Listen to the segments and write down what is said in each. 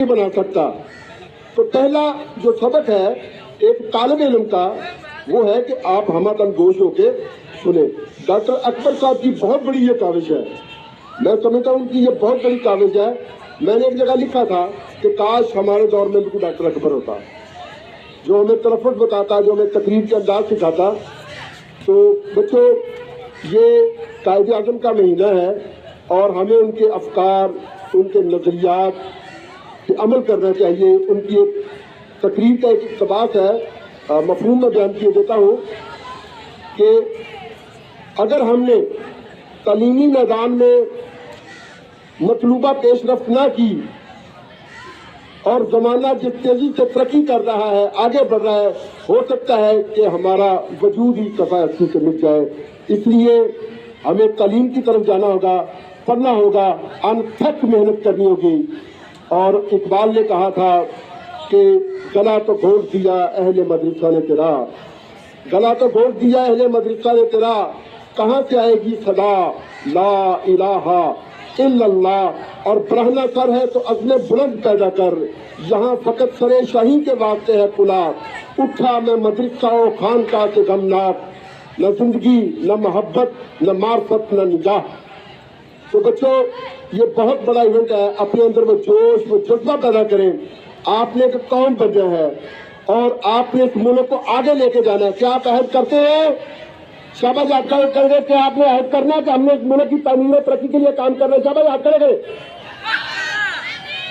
نہیں بنا سکتا۔ تو پہلا جو سبق ہے ایک طالب علم کا وہ ہے کہ آپ ہمہ تنگوش ہو کے سنیں۔ ڈاکٹر اکبر صاحب کی بہت بڑی یہ کاوش ہے، میں سمجھتا ہوں کہ یہ بہت بڑی کاوش ہے۔ میں نے ایک جگہ لکھا تھا کہ کاش ہمارے دور میں بھی ڈاکٹر اکبر ہوتا جو ہمیں تلفظ بتاتا، جو ہمیں تقریر کے انداز سکھاتا۔ تو بچوں، یہ قائد اعظم کا مہینہ ہے اور ہمیں ان کے افکار، ان کے نظریات پہ عمل کرنا چاہیے۔ ان کی ایک تقریر کا ایک اقتباس ہے، مفہوم میں بیان کیے دیتا ہوں کہ اگر ہم نے تعلیمی میدان میں مطلوبہ پیش رفت نہ کی اور زمانہ جس تیزی سے ترقی کر رہا ہے، آگے بڑھ رہا ہے، ہو سکتا ہے کہ ہمارا وجود ہی کفایتی سے مٹ جائے۔ اس لیے ہمیں تعلیم کی طرف جانا ہوگا، پڑھنا ہوگا، انتھک محنت کرنی ہوگی۔ اور اقبال نے کہا تھا کہ گلا تو گھونٹ دیا اہل مدرسہ نے تیرا، گلا تو گھونٹ دیا اہل مدرسہ نے تیرا، کہاں سے آئے گی صدا لا الہ الا اللہ۔ اور برہنہ سر ہے تو عزم بلند پیدا کر، یہاں فقط سر شاہی کے واسطے ہے کلا، اٹھا میں مدرسہ و خانقاہ سے غمناک، نہ زندگی نہ محبت نہ معرفت نہ نگاہ۔ تو بچوں، یہ بہت بڑا ایونٹ ہے، اپنے اندر وہ جوش وہ جذبہ پیدا کریں۔ آپ نے ایک قوم بننا ہے اور آپ نے اس ملک کو آگے لے کے جانا ہے۔ کیا آپ عہد کرتے ہیں؟ شاباش، آپ کر گئے کہ آپ نے عہد کرنا ہے کہ ہم نے اس ملک کی تعمیر و ترقی کے لیے کام کرنا ہے۔ شاباش، آپ کرے گئے،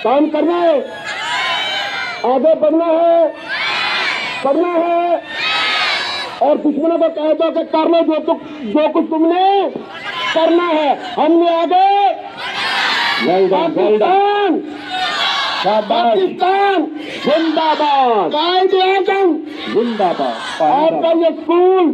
کام کرنا ہے، آگے بڑھنا ہے، پڑھنا ہے اور دشمنوں کو کہہ دو کہ کر لو جو کچھ تم نے کرنا ہے، ہم نے آگے پاکستان پاکستان زندہ باد، قائد اعظم زندہ باد، آپ کا یہ اسکول